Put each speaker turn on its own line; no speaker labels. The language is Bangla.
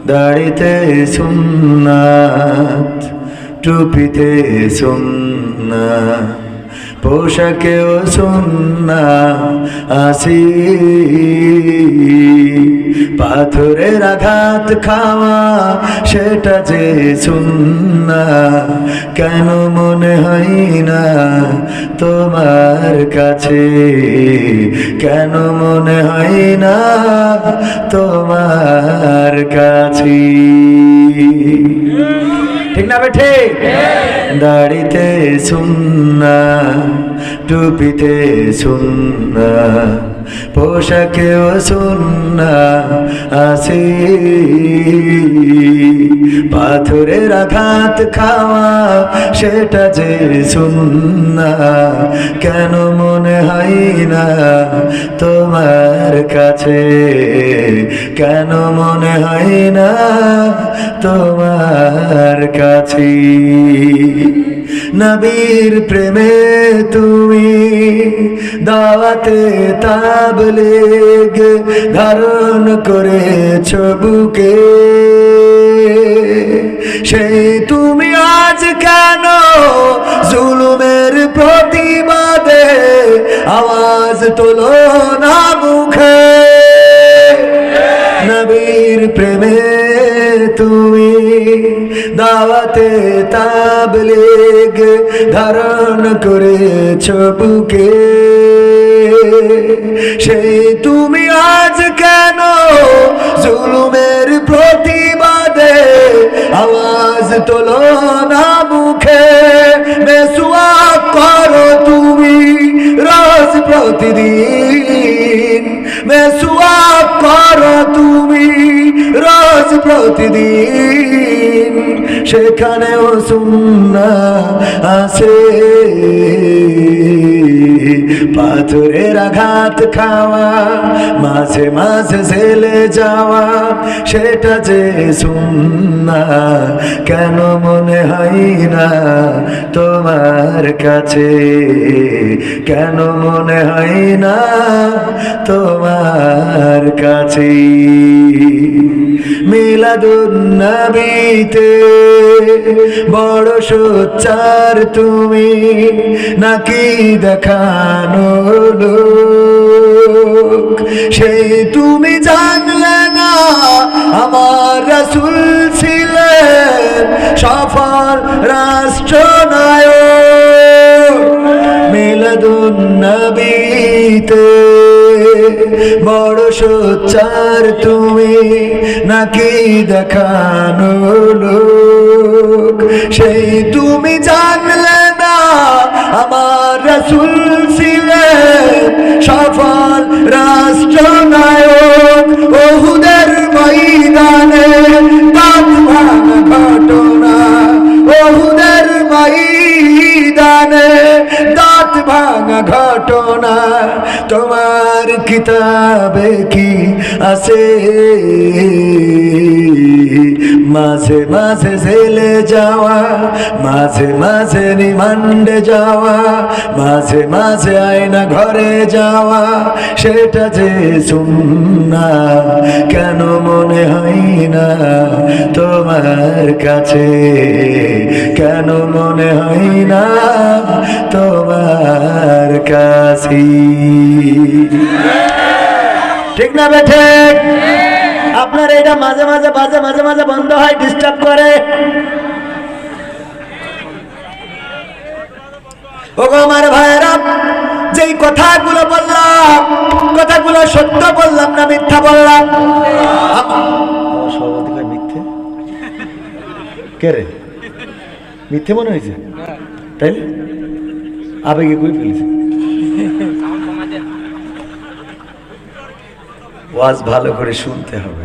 দাড়িতে সুন্নাত, টুপিতে সুন্নাত, পোশাকেও সুন্নাত আসি। পাথরের আঘাত খাওয়া সেটা যে সুন্নাত, কেন মনে হয় না তোমার কাছে? কেন মনে হয় না তোমার কাছে? ঠিক না বেঠে? দাড়িতে সুন্নাত, টুপিতে সুন্নাত, পোশাকেও সুন্নাত আসি। পাথরের আঘাত খাওয়া সেটা যে সুন্নাত, কেন মনে হয় না তোমার কাছে? কেন মনে হয় না তোমার কাছে? নবীর প্রেমে তুমি দাওয়াতে তাবলীগ ধারণ করেছ বুকে, সেই তুমি আজ কেন জুলুমের প্রতিবাদে আওয়াজ তোলো না মুখে? নবীর প্রেমে তুমি দাওয়াতে তাবলীগ ধারণ করেছ বুকে, সেই তুমি আজ কেন জুলুমের প্রতিবাদে আওয়াজ তোলো না মুখে? মেসওয়াক করো তুমি রোজ প্রতিদিন, মেসওয়াক করো তুমি রোজ প্রতিদিন, সেখানেও সুন্নাত আছে। পাথরের আঘাত খাওয়া, মাঝে মাঝে জেলে যাওয়া সেটা যে সুন্নাত, কেন মনে হয় না তোমার কাছে? কেন মনে হয় না তোমার কাছে? মিলাদুন নবীতে বড় সোচ্চার তুমি, নাকি দেখানো লোক? সেই তুমি জানলে না আমার রাসূল ছিলেন সফল রাষ্ট্রনায়ক। মিলাদুন নবীতে বড় সোচ্চার তুমি, নাকি দেখানো লোক? সেই তুমি জানলে না আমার রাসূল ছিলেন সফল রাষ্ট্রনায়ক। ওহুদের ময়দানে দাঁত ভাঙা ঘটনা, ওহুদের ময়দানে দাঁত ভাঙা ঘটনা তোমার কিতাবে কি আছে? মাঝে মাঝে জেলে যাওয়া, মাঝে মাঝে রিমান্ডে যাওয়া, মাঝে মাঝে আয়না ঘরে যাওয়া সেটা যে সুন্নাত, কেন মনে হয় না তোমার কাছে? কেন মনে হয় না তোমার কাছে? ঠিক না বেঠে? আপনার এটা মাঝে মাঝে বাজে, মাঝে মাঝে বন্ধ হয়, ডিস্টার্ব করে। ওগো আমার ভাইরা, যেই কথাগুলো বললাম, কথাগুলো সত্য বললাম না মিথ্যা বললাম? সর্বাধিকার মিথ্যে। কে রে মিথ্যে মনে হয়েছে? তাই আবেগে কই ফেলেছে। ওয়াজ ভালো করে শুনতে হবে।